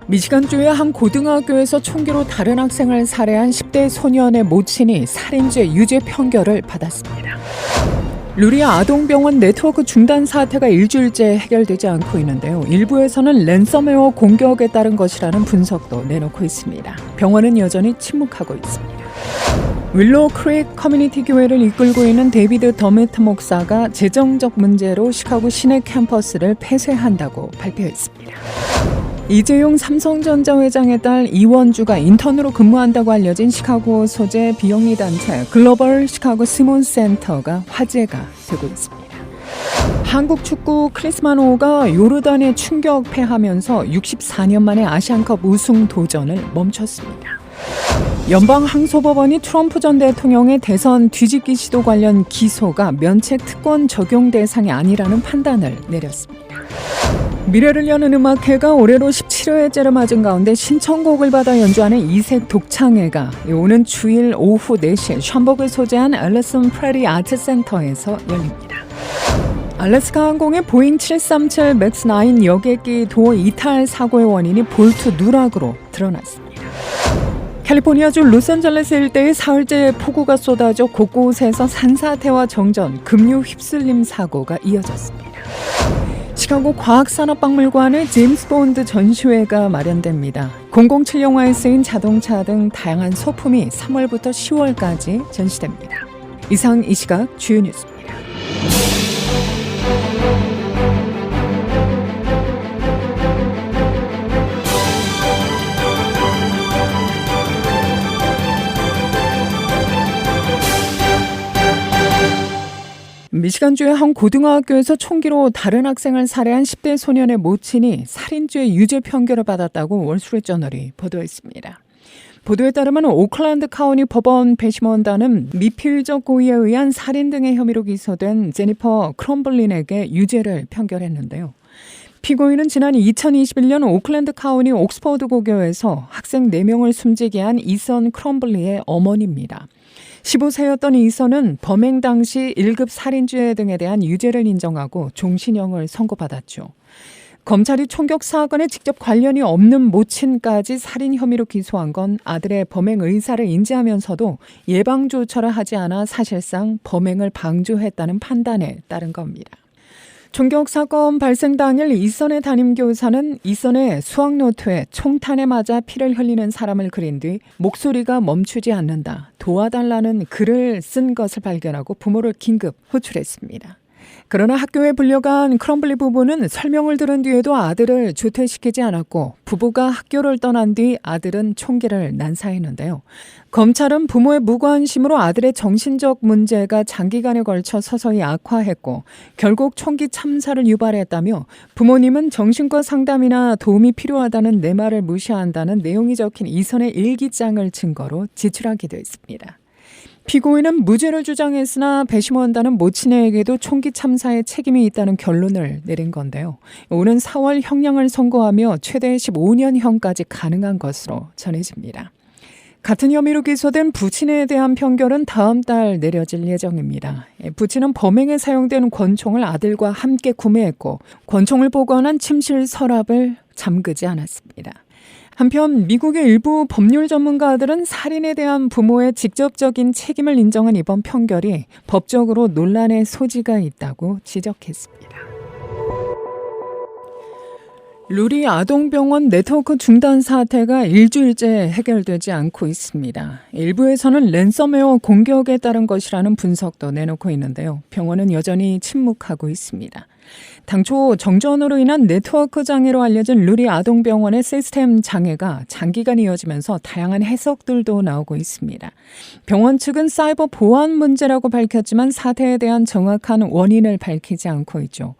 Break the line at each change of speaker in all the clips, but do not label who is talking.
미시간주의 한 고등학교에서 총기로 다른 학생을 살해한 10대 소년의 모친이 살인죄 유죄 판결을 받았습니다. 루리아 아동병원 네트워크 중단 사태가 일주일째 해결되지 않고 있는데요. 일부에서는 랜섬웨어 공격에 따른 것이라는 분석도 내놓고 있습니다. 병원은 여전히 침묵하고 있습니다. 윌로우 크릭 커뮤니티 교회를 이끌고 있는 데이비드 더메트 목사가 재정적 문제로 시카고 시내 캠퍼스를 폐쇄한다고 발표했습니다. 이재용 삼성전자 회장의 딸 이원주가 인턴으로 근무한다고 알려진 시카고 소재 비영리 단체 글로벌 시카고 시몬스 센터가 화제가 되고 있습니다. 한국 축구 크리스마노가 요르단에 충격 패하면서 64년 만에 아시안컵 우승 도전을 멈췄습니다. 연방항소법원이 트럼프 전 대통령의 대선 뒤집기 시도 관련 기소가 면책 특권 적용 대상이 아니라는 판단을 내렸습니다. 미래를 여는 음악회가 올해로 17회째를 맞은 가운데 신청곡을 받아 연주하는 이색 독창회가 오는 주일 오후 4시에 샴버그에 소재한 앨리슨 프레리 아트센터에서 열립니다. 알래스카 항공의 보잉 737 맥스 9 여객기 도 이탈 사고의 원인이 볼트 누락으로 드러났습니다. 캘리포니아주 로스앤젤레스 일대에 사흘째 폭우가 쏟아져 곳곳에서 산사태와 정전, 급류 휩쓸림 사고가 이어졌습니다. 시카고 과학산업박물관에 제임스 본드 전시회가 마련됩니다. 007 영화에 쓰인 자동차 등 다양한 소품이 3월부터 10월까지 전시됩니다. 이상 이 시각 주요 뉴스입니다. 미시간주의 한 고등학교에서 총기로 다른 학생을 살해한 10대 소년의 모친이 살인죄 유죄 판결을 받았다고 월스트리트저널이 보도했습니다. 보도에 따르면 오클랜드 카운티 법원 배심원단은 미필적 고의에 의한 살인 등의 혐의로 기소된 제니퍼 크롬블린에게 유죄를 판결했는데요. 피고인은 지난 2021년 오클랜드 카운티 옥스퍼드 고교에서 학생 4명을 숨지게 한 이선 크롬블리의 어머니입니다. 15세였던 이선은 범행 당시 1급 살인죄 등에 대한 유죄를 인정하고 종신형을 선고받았죠. 검찰이 총격 사건에 직접 관련이 없는 모친까지 살인 혐의로 기소한 건 아들의 범행 의사를 인지하면서도 예방조처를 하지 않아 사실상 범행을 방조했다는 판단에 따른 겁니다. 총격 사건 발생 당일 이선의 담임교사는 이선의 수학노트에 총탄에 맞아 피를 흘리는 사람을 그린 뒤 목소리가 멈추지 않는다, 도와달라는 글을 쓴 것을 발견하고 부모를 긴급 호출했습니다. 그러나 학교에 불려간 크럼블리 부부는 설명을 들은 뒤에도 아들을 조퇴시키지 않았고 부부가 학교를 떠난 뒤 아들은 총기를 난사했는데요. 검찰은 부모의 무관심으로 아들의 정신적 문제가 장기간에 걸쳐 서서히 악화했고 결국 총기 참사를 유발했다며 부모님은 정신과 상담이나 도움이 필요하다는 내 말을 무시한다는 내용이 적힌 이선의 일기장을 증거로 제출하기도 했습니다. 피고인은 무죄를 주장했으나 배심원단은 모친에게도 총기 참사에 책임이 있다는 결론을 내린 건데요. 오는 4월 형량을 선고하며 최대 15년형까지 가능한 것으로 전해집니다. 같은 혐의로 기소된 부친에 대한 판결은 다음 달 내려질 예정입니다. 부친은 범행에 사용된 권총을 아들과 함께 구매했고 권총을 보관한 침실 서랍을 잠그지 않았습니다. 한편 미국의 일부 법률 전문가들은 살인에 대한 부모의 직접적인 책임을 인정한 이번 판결이 법적으로 논란의 소지가 있다고 지적했습니다. 루리 아동병원 네트워크 중단 사태가 일주일째 해결되지 않고 있습니다. 일부에서는 랜섬웨어 공격에 따른 것이라는 분석도 내놓고 있는데요. 병원은 여전히 침묵하고 있습니다. 당초 정전으로 인한 네트워크 장애로 알려진 루리 아동병원의 시스템 장애가 장기간 이어지면서 다양한 해석들도 나오고 있습니다. 병원 측은 사이버 보안 문제라고 밝혔지만 사태에 대한 정확한 원인을 밝히지 않고 있죠.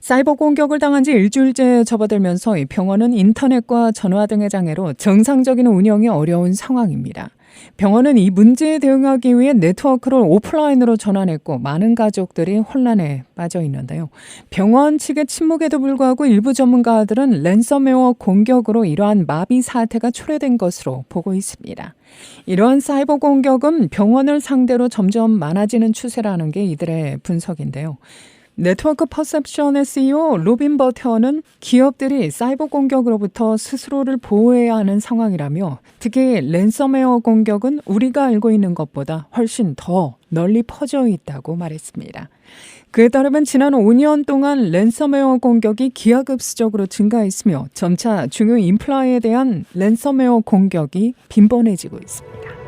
사이버 공격을 당한 지 일주일째 접어들면서 병원은 인터넷과 전화 등의 장애로 정상적인 운영이 어려운 상황입니다. 병원은 이 문제에 대응하기 위해 네트워크를 오프라인으로 전환했고 많은 가족들이 혼란에 빠져 있는데요. 병원 측의 침묵에도 불구하고 일부 전문가들은 랜섬웨어 공격으로 이러한 마비 사태가 초래된 것으로 보고 있습니다. 이러한 사이버 공격은 병원을 상대로 점점 많아지는 추세라는 게 이들의 분석인데요. 네트워크 퍼셉션의 CEO 로빈 버터는 기업들이 사이버 공격으로부터 스스로를 보호해야 하는 상황이라며 특히 랜섬웨어 공격은 우리가 알고 있는 것보다 훨씬 더 널리 퍼져 있다고 말했습니다. 그에 따르면 지난 5년 동안 랜섬웨어 공격이 기하급수적으로 증가했으며 점차 중요 인프라에 대한 랜섬웨어 공격이 빈번해지고 있습니다.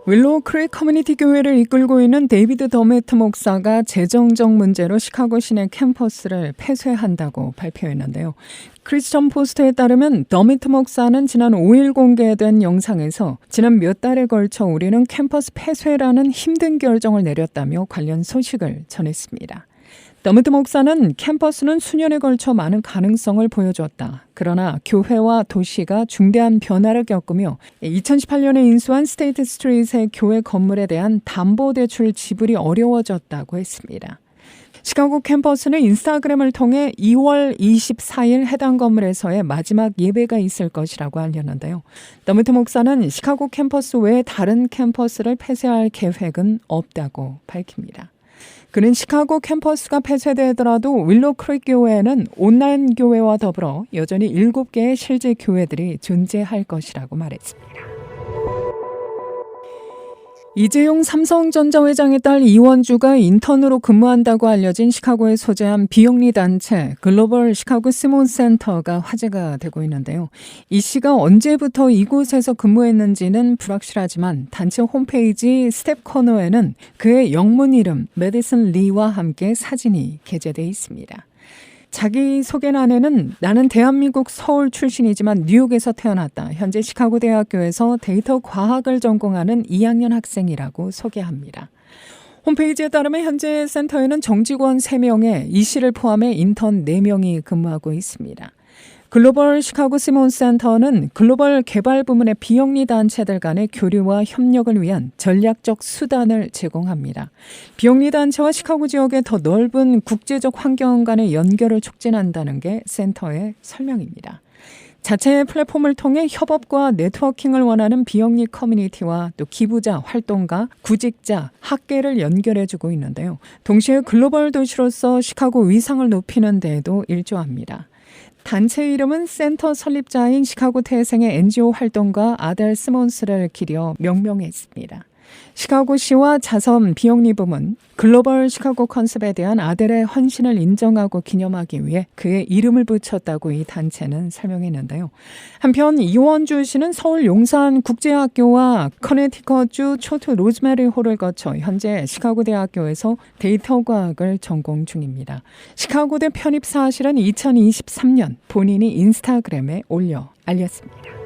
윌로우 크릭 커뮤니티 교회를 이끌고 있는 데이비드 더메트 목사가 재정적 문제로 시카고 시내 캠퍼스를 폐쇄한다고 발표했는데요. 크리스천 포스트에 따르면 더메트 목사는 지난 5일 공개된 영상에서 지난 몇 달에 걸쳐 우리는 캠퍼스 폐쇄라는 힘든 결정을 내렸다며 관련 소식을 전했습니다. 더메트 목사는 캠퍼스는 수년에 걸쳐 많은 가능성을 보여줬다. 그러나 교회와 도시가 중대한 변화를 겪으며 2018년에 인수한 스테이트 스트리트의 교회 건물에 대한 담보대출 지불이 어려워졌다고 했습니다. 시카고 캠퍼스는 인스타그램을 통해 2월 24일 해당 건물에서의 마지막 예배가 있을 것이라고 알렸는데요. 더메트 목사는 시카고 캠퍼스 외에 다른 캠퍼스를 폐쇄할 계획은 없다고 밝힙니다. 그는 시카고 캠퍼스가 폐쇄되더라도 윌로우 크릭 교회에는 온라인 교회와 더불어 여전히 7개의 실제 교회들이 존재할 것이라고 말했습니다. 이재용 삼성전자 회장의 딸 이원주가 인턴으로 근무한다고 알려진 시카고에 소재한 비영리 단체 글로벌 시카고 시몬 센터가 화제가 되고 있는데요. 이 씨가 언제부터 이곳에서 근무했는지는 불확실하지만 단체 홈페이지 스텝 코너에는 그의 영문 이름 메디슨 리와 함께 사진이 게재되어 있습니다. 자기소개란에는 나는 대한민국 서울 출신이지만 뉴욕에서 태어났다. 현재 시카고 대학교에서 데이터 과학을 전공하는 2학년 학생이라고 소개합니다. 홈페이지에 따르면 현재 센터에는 정직원 3명에 이 씨를 포함해 인턴 4명이 근무하고 있습니다. 글로벌 시카고 시몬 센터는 글로벌 개발 부문의 비영리 단체들 간의 교류와 협력을 위한 전략적 수단을 제공합니다. 비영리 단체와 시카고 지역의 더 넓은 국제적 환경 간의 연결을 촉진한다는 게 센터의 설명입니다. 자체 플랫폼을 통해 협업과 네트워킹을 원하는 비영리 커뮤니티와 또 기부자, 활동가, 구직자, 학계를 연결해주고 있는데요. 동시에 글로벌 도시로서 시카고 위상을 높이는 데에도 일조합니다. 단체 이름은 센터 설립자인 시카고 태생의 NGO 활동가 아델 스몬스를 기려 명명했습니다. 시카고시와 자선 비영리 부문, 글로벌 시카고 컨셉에 대한 아델의 헌신을 인정하고 기념하기 위해 그의 이름을 붙였다고 이 단체는 설명했는데요. 한편 이원주 씨는 서울 용산국제학교와 커네티컷주 초트 로즈메리홀을 거쳐 현재 시카고 대학교에서 데이터 과학을 전공 중입니다. 시카고대 편입 사실은 2023년 본인이 인스타그램에 올려 알렸습니다.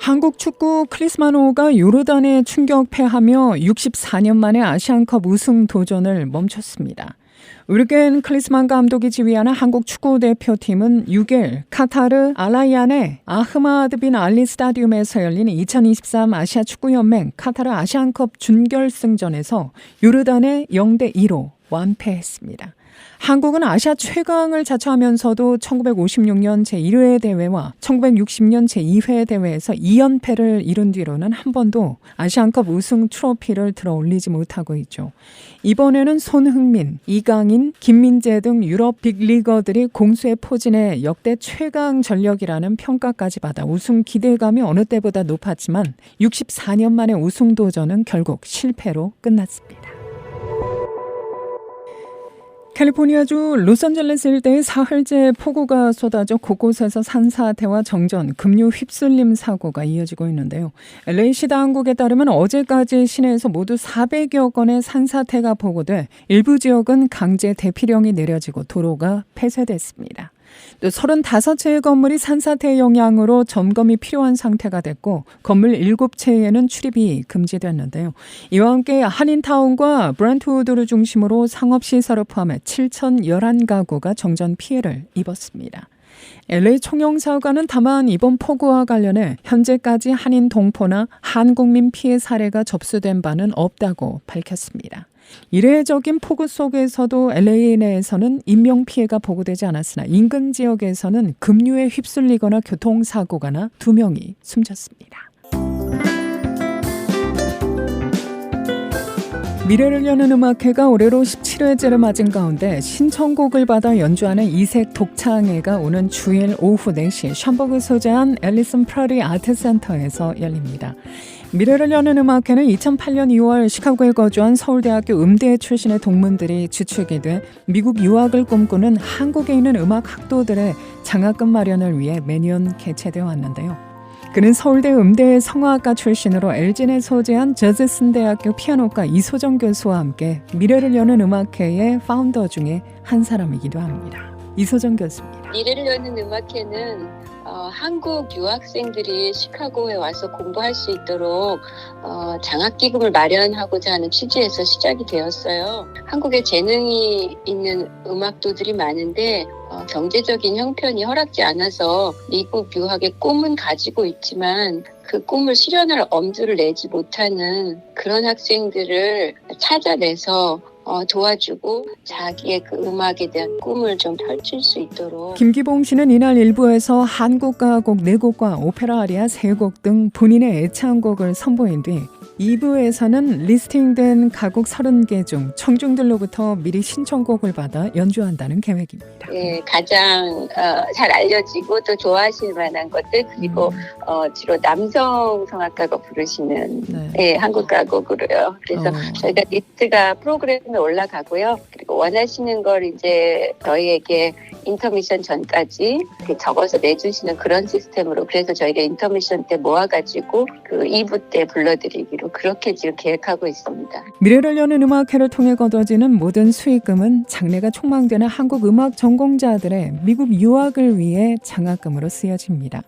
한국 축구 클리스마노가 요르단에 충격 패하며 64년 만에 아시안컵 우승 도전을 멈췄습니다. 우르겐 클리스만 감독이 지휘하는 한국 축구 대표팀은 6일 카타르 알라이안의 아흐마드 빈 알리 스타디움에서 열린 2023 아시아 축구연맹 카타르 아시안컵 준결승전에서 요르단에 0대2로 완패했습니다. 한국은 아시아 최강을 자처하면서도 1956년 제1회 대회와 1960년 제2회 대회에서 2연패를 이룬 뒤로는 한 번도 아시안컵 우승 트로피를 들어 올리지 못하고 있죠. 이번에는 손흥민, 이강인, 김민재 등 유럽 빅리거들이 공수에 포진해 역대 최강 전력이라는 평가까지 받아 우승 기대감이 어느 때보다 높았지만 64년 만의 우승 도전은 결국 실패로 끝났습니다. 캘리포니아주 로스앤젤레스 일대에 사흘째 폭우가 쏟아져 곳곳에서 산사태와 정전, 급류 휩쓸림 사고가 이어지고 있는데요. LA시 당국에 따르면 어제까지 시내에서 모두 400여 건의 산사태가 보고돼 일부 지역은 강제 대피령이 내려지고 도로가 폐쇄됐습니다. 또 35채의 건물이 산사태의 영향으로 점검이 필요한 상태가 됐고 건물 7채에는 출입이 금지됐는데요. 이와 함께 한인타운과 브렌트우드를 중심으로 상업시설을 포함해 7,011가구가 정전 피해를 입었습니다. LA 총영사관은 다만 이번 폭우와 관련해 현재까지 한인 동포나 한국민 피해 사례가 접수된 바는 없다고 밝혔습니다. 이례적인 폭우 속에서도 LA 내에서는 인명피해가 보고되지 않았으나 인근 지역에서는 급류에 휩쓸리거나 교통사고가 나 2명이 숨졌습니다. 미래를 여는 음악회가 올해로 17회째를 맞은 가운데 신청곡을 받아 연주하는 이색 독창회가 오는 주일 오후 4시 샴버그 소재한 앨리슨 프라리 아트센터에서 열립니다. 미래를 여는 음악회는 2008년 2월 시카고에 거주한 서울대학교 음대 출신의 동문들이 주축이 돼 미국 유학을 꿈꾸는 한국에 있는 음악 학도들의 장학금 마련을 위해 매년 개최되어 왔는데요. 그는 서울대 음대 성악과 출신으로 엘진에 소재한 저즈슨 대학교 피아노과 이소정 교수와 함께 미래를 여는 음악회의 파운더 중에 한 사람이기도 합니다. 이소정 교수입니다.
미래를 여는 음악회는 한국 유학생들이 시카고에 와서 공부할 수 있도록 장학기금을 마련하고자 하는 취지에서 시작이 되었어요. 한국에 재능이 있는 음악도들이 많은데 경제적인 형편이 허락지 않아서 미국 유학의 꿈은 가지고 있지만 그 꿈을 실현할 엄두를 내지 못하는 그런 학생들을 찾아내서 도와주고 자기의 그 음악에 대한 꿈을 좀 펼칠 수 있도록.
김기봉 씨는 이날 1부에서 한국가곡 4곡과 오페라 아리아 3곡 등 본인의 애창곡을 선보인 뒤 2부에서는 리스팅된 가곡 30개 중 청중들로부터 미리 신청곡을 받아 연주한다는 계획입니다.
네, 가장 잘 알려지고 또 좋아하실 만한 것들 그리고 주로 남성 성악가가 부르시는 한국 가곡으로요. 그래서 저희가 리스트가 프로그램에 올라가고요. 그리고 원하시는 걸 이제 저희에게 인터미션 전까지 적어서 내주시는 그런 시스템으로 그래서 저희가 인터미션 때 모아가지고 그 2부 때 불러드리기로 그렇게 지금 계획하고 있습니다.
미래를 여는 음악회를 통해 거둬지는 모든 수익금은 장래가 촉망되는 한국 음악 전공자들의 미국 유학을 위해 장학금으로 쓰여집니다.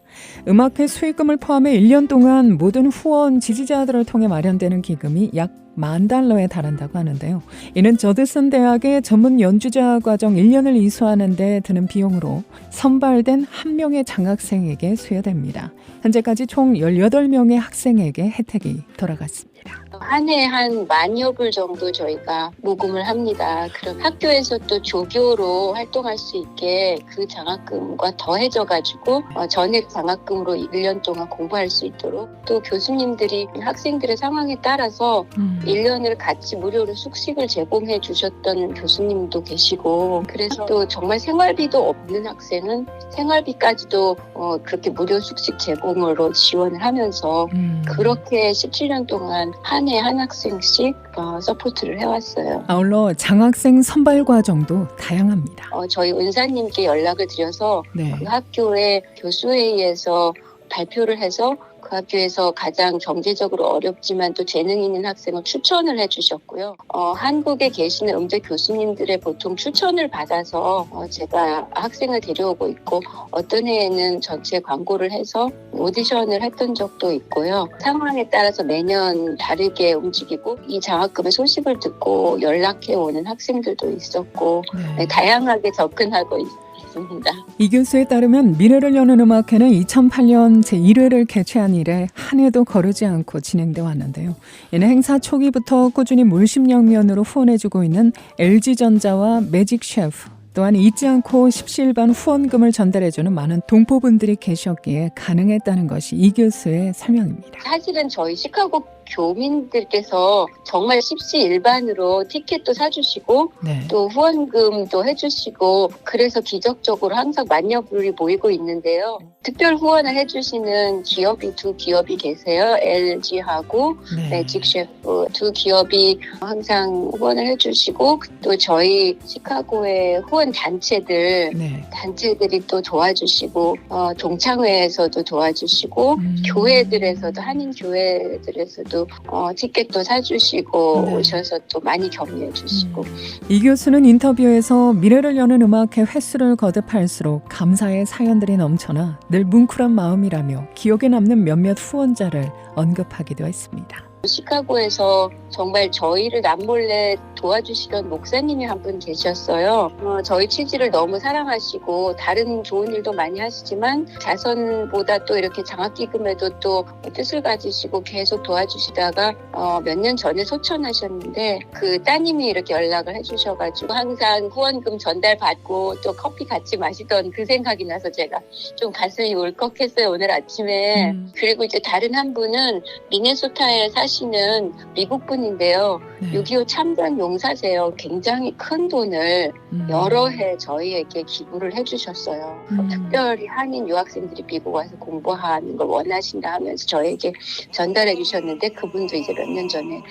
음악회 수익금을 포함해 1년 동안 모든 후원 지지자들을 통해 마련되는 기금이 약 $10,000에 달한다고 하는데요. 이는 저드슨 대학의 전문 연주자 과정 1년을 이수하는 데 드는 비용으로 선발된 한 명의 장학생에게 수여됩니다. 현재까지 총 18명의 학생에게 혜택이 돌아갔습니다.
한 해 한 10,000여 불 정도 저희가 모금을 합니다. 그럼 학교에서 또 조교로 활동할 수 있게 그 장학금과 더해져가지고 전액 장학금으로 1년 동안 공부할 수 있도록 또 교수님들이 학생들의 상황에 따라서 1년을 같이 무료로 숙식을 제공해 주셨던 교수님도 계시고 그래서 또 정말 생활비도 없는 학생은 생활비까지도 그렇게 무료 숙식 제공으로 지원을 하면서 그렇게 17년 동안 한 해 한 학생씩 서포트를 해왔어요.
아울러 장학생 선발 과정도 다양합니다.
저희 은사님께 연락을 드려서 그 학교의 교수회의에서 발표를 해서 그 학교에서 가장 경제적으로 어렵지만 또 재능 있는 학생을 추천을 해주셨고요. 한국에 계시는 음대 교수님들의 보통 추천을 받아서 제가 학생을 데려오고 있고 어떤 해에는 전체 광고를 해서 오디션을 했던 적도 있고요. 상황에 따라서 매년 다르게 움직이고 이 장학금의 소식을 듣고 연락해 오는 학생들도 있었고 다양하게 접근하고 있습니다.
이 교수에 따르면 미래를 여는 음악회는 2008년 제1회를 개최한 이래 한 해도 거르지 않고 진행돼 왔는데요. 이는 행사 초기부터 꾸준히 물심양면으로 후원해주고 있는 LG전자와 매직셰프 또한 잊지 않고 십시일반 후원금을 전달해주는 많은 동포분들이 계셨기에 가능했다는 것이 이 교수의 설명입니다.
사실은 저희 시카고 교민들께서 정말 십시일반으로 티켓도 사주시고 또 후원금도 해주시고 그래서 기적적으로 항상 10,000여 불이 모이고 있는데요. 특별 후원을 해주시는 기업이 2기업이 계세요. LG하고 매직셰프 2기업이 항상 후원을 해주시고 또 저희 시카고의 후원 단체들이 또 도와주시고 동창회에서도 도와주시고 교회들에서도 한인 교회들에서도 티켓도 사주시고 오셔서 또 많이 격려해 주시고
이 교수는 인터뷰에서 미래를 여는 음악회 횟수를 거듭할수록 감사의 사연들이 넘쳐나 늘 뭉클한 마음이라며 기억에 남는 몇몇 후원자를 언급하기도 했습니다.
시카고에서 정말 저희를 남몰래 도와주시던 목사님이 한 분 계셨어요. 저희 취지를 너무 사랑하시고 다른 좋은 일도 많이 하시지만 자선보다 또 이렇게 장학기금에도 또 뜻을 가지시고 계속 도와주시다가 몇 년 전에 소천하셨는데 그 따님이 이렇게 연락을 해주셔가지고 항상 후원금 전달받고 또 커피 같이 마시던 그 생각이 나서 제가 좀 가슴이 울컥했어요 오늘 아침에. 그리고 이제 다른 한 분은 미네소타에 사시는 미국 분 사건인데요.
네.
6.25 참전 용사세요. 굉장히 큰 돈을 여러 해 저희에게 기부를 해주셨어요. 특별히 한인 유학생들이 미국 와서 공부하는 걸 원하신다 하면서 저에게 전달해 주셨는데 그분도 이제 몇 년 전에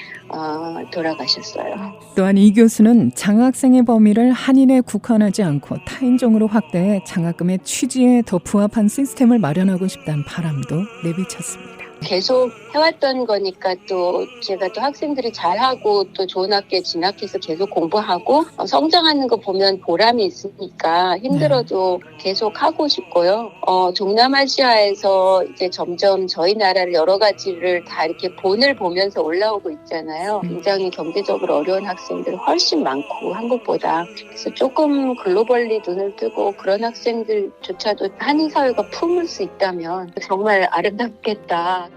돌아가셨어요.
또한 이 교수는 장학생의 범위를 한인에 국한하지 않고 타인종으로 확대해 장학금의 취지에 더 부합한 시스템을 마련하고 싶다는 바람도 내비쳤습니다.
계속 해왔던 거니까 또 제가 또 학생들이 잘하고 또 좋은 학교에 진학해서 계속 공부하고 성장하는 거 보면 보람이 있으니까 힘들어도 계속 하고 싶고요. 동남아시아에서 이제 점점 저희 나라를 여러 가지를 다 이렇게 본을 보면서 올라오고 있잖아요. 굉장히 경제적으로 어려운 학생들 훨씬 많고 한국보다. 그래서 조금 글로벌리 눈을 뜨고 그런 학생들조차도 한인 사회가 품을 수 있다면 정말 아름답겠다.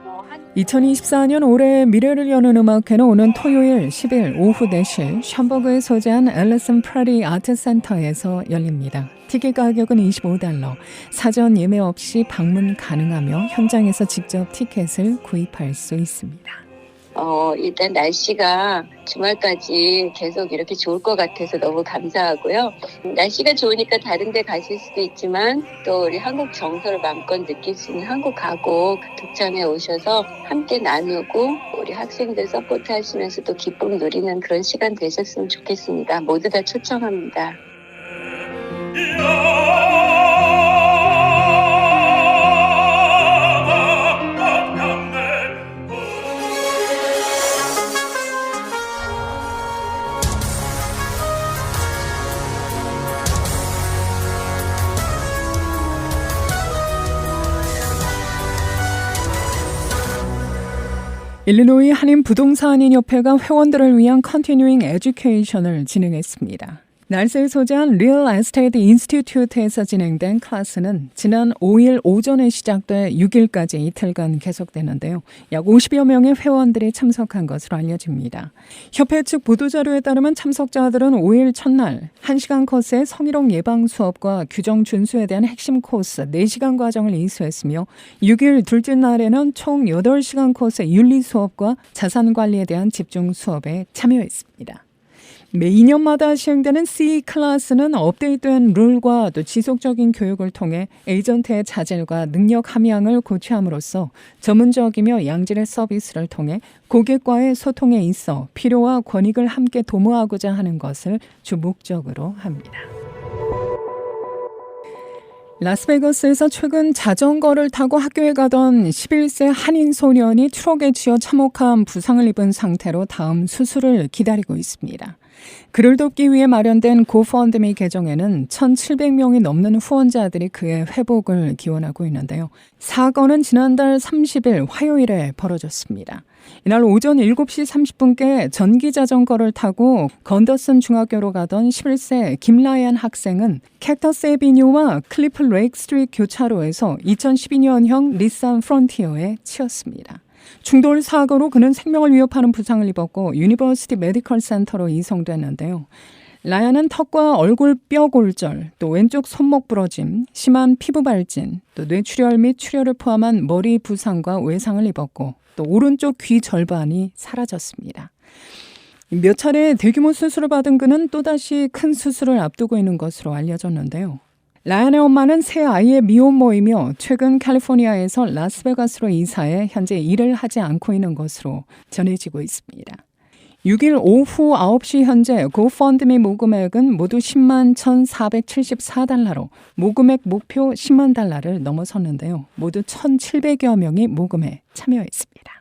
2024년 올해 미래를 여는 음악회는 오는 토요일 10일 오후 4시 샴버그에 소재한 앨리슨 프레리 아트센터에서 열립니다. 티켓 가격은 $25, 사전 예매 없이 방문 가능하며 현장에서 직접 티켓을 구입할 수 있습니다.
일단 날씨가 주말까지 계속 이렇게 좋을 것 같아서 너무 감사하고요. 날씨가 좋으니까 다른 데 가실 수도 있지만 또 우리 한국 정서를 마음껏 느낄 수 있는 한국 가곡 독창에 오셔서 함께 나누고 우리 학생들 서포트 하시면서 또 기쁨 누리는 그런 시간 되셨으면 좋겠습니다. 모두 다 초청합니다.
일리노이 한인부동산인협회가 회원들을 위한 컨티뉴잉 에듀케이션을 진행했습니다. 날스에 소재한 리얼 에스테이트 인스티튜트에서 진행된 클래스는 지난 5일 오전에 시작돼 6일까지 이틀간 계속되는데요. 약 50여 명의 회원들이 참석한 것으로 알려집니다. 협회 측 보도자료에 따르면 참석자들은 5일 첫날 1시간 코스의 성희롱 예방 수업과 규정 준수에 대한 핵심 코스 4시간 과정을 이수했으며 6일 둘째 날에는 총 8시간 코스의 윤리 수업과 자산 관리에 대한 집중 수업에 참여했습니다. 매 2년마다 시행되는 C 클래스는 업데이트된 룰과 또 지속적인 교육을 통해 에이전트의 자질과 능력 함양을 고취함으로써 전문적이며 양질의 서비스를 통해 고객과의 소통에 있어 필요와 권익을 함께 도모하고자 하는 것을 주 목적으로 합니다. 라스베가스에서 최근 자전거를 타고 학교에 가던 11세 한인 소년이 트럭에 쥐어 참혹한 부상을 입은 상태로 다음 수술을 기다리고 있습니다. 그를 돕기 위해 마련된 고펀드미 계정에는 1,700명이 넘는 후원자들이 그의 회복을 기원하고 있는데요. 사건은 지난달 30일 화요일에 벌어졌습니다. 이날 오전 7시 30분께 전기자전거를 타고 건더슨 중학교로 가던 11세 김라얀 학생은 캡터스 에비뉴와 클리프 레이크 스트리트 교차로에서 2012년형 닛산 프론티어에 치였습니다. 충돌 사고로 그는 생명을 위협하는 부상을 입었고 유니버시티 메디컬 센터로 이송됐는데요. 라얀은 턱과 얼굴 뼈 골절, 또 왼쪽 손목 부러짐, 심한 피부 발진, 또 뇌출혈 및 출혈을 포함한 머리 부상과 외상을 입었고 또 오른쪽 귀 절반이 사라졌습니다. 몇 차례 대규모 수술을 받은 그는 또다시 큰 수술을 앞두고 있는 것으로 알려졌는데요. 라얀의 엄마는 세 아이의 미혼모이며 최근 캘리포니아에서 라스베가스로 이사해 현재 일을 하지 않고 있는 것으로 전해지고 있습니다. 6일 오후 9시 현재 고펀드미 모금액은 모두 10만 1,474달러로 모금액 목표 10만 달러를 넘어섰는데요. 모두 1,700여 명이 모금에 참여했습니다.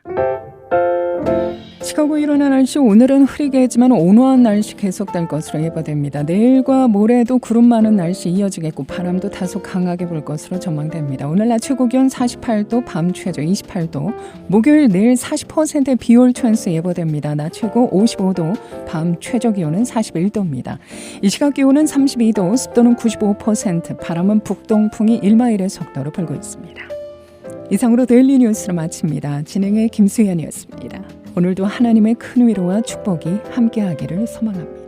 시카고 일어난 날씨 오늘은 흐리겠지만 온화한 날씨 계속될 것으로 예보됩니다. 내일과 모레도 구름 많은 날씨 이어지겠고 바람도 다소 강하게 불 것으로 전망됩니다. 오늘 낮 최고 기온 48도, 밤 최저 28도, 목요일 내일 40%의 비올 찬스 예보됩니다. 낮 최고 55도, 밤 최저 기온은 41도입니다. 이 시각 기온은 32도, 습도는 95%, 바람은 북동풍이 1마일의 속도로 불고 있습니다. 이상으로 데일리 뉴스를 마칩니다. 진행의 김수연이었습니다. 오늘도 하나님의 큰 위로와 축복이 함께하기를 소망합니다.